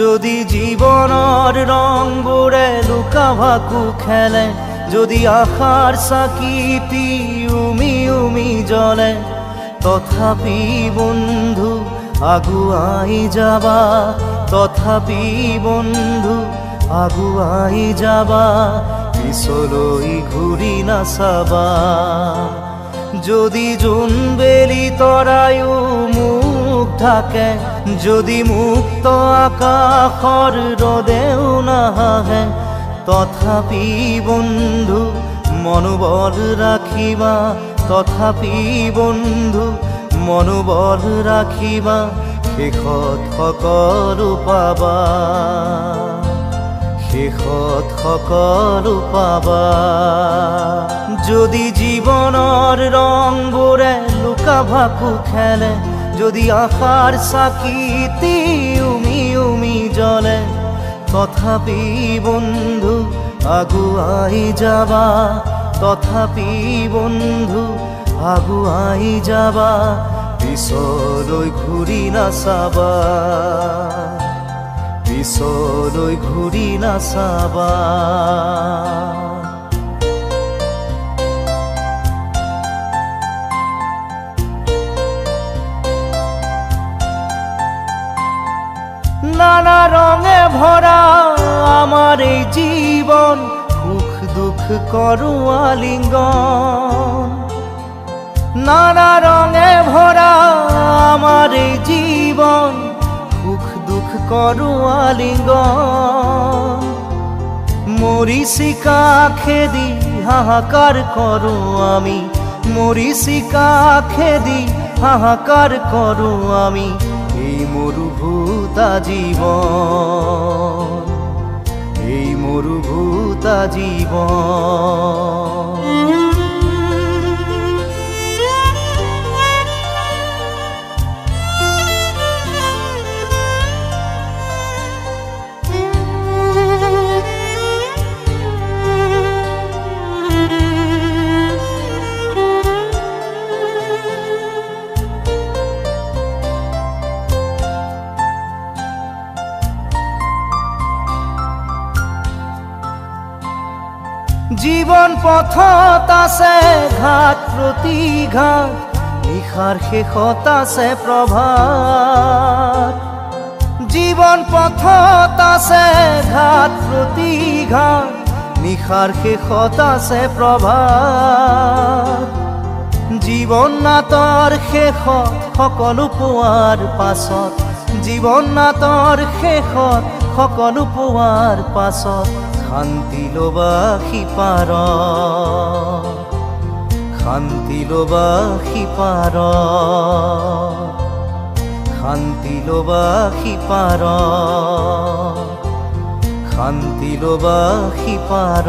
যদি জীবনৰ ৰংবোৰে লুকা ভাকু খেলে, যদি আশাৰ চাকিটি উমি উমি জ্বলে, তথাপি বন্ধু আগুৱাই যাবা, তথাপি বন্ধু আগুৱাই যাবা, পিছলৈ ঘূৰি নাচাবা। যদি জোনবেলি তৰায়ো মুখ ঢাকে, যদি মুক্ত আকাশৰ ৰদেও নাহে, তথাপি বন্ধু মনোবল ৰাখিবা, তথাপি বন্ধু মনোবল ৰাখিবা, শেষত সকলো পাবা, শেষত সকলো পাবা। যদি জীৱনৰ ৰংবোৰে লুকা ভাকু খেলে, যদি আশাৰ চাকিটি উমি উমি জ্বলে, তথাপি বন্ধু আগুৱাই যাবা, তথাপি বন্ধু আগুৱাই যাবা, পিছলৈ ঘূৰি নাচাবা, পিছলৈ ঘূৰি নাচাবা। নানা রঙে ভরা আমার এই জীবন, সুখ দুঃখ করু আলিঙ্গন। নানা রঙে ভরা আমার এই জীবন, সুখ দুঃখ করু আলিঙ্গন। মরিচিকা খেদি হাহাকার করু আমি, মরিচিকা খেদি হাহাকার করু আমি, এই মরুভূতা জীবন, এই মরুভূতা জীবন। জীবন পথত আছে ঘাট প্ৰতিঘাট, নিশাৰ শেষত আছে প্ৰভাত। জীবন পথত আছে ঘাট প্ৰতিঘাট, নিশাৰ শেষত আছে প্ৰভাত। জীৱন নাটৰ শেষত সকলো পোৱাৰ পাছত, জীৱন নাটৰ শেষত সকলো পোৱাৰ পাছত, শান্তি লবা সিপাৰ, শান্তি লবা সিপাৰ, শান্তি লবা সিপাৰ, শান্তি লবা সিপাৰ।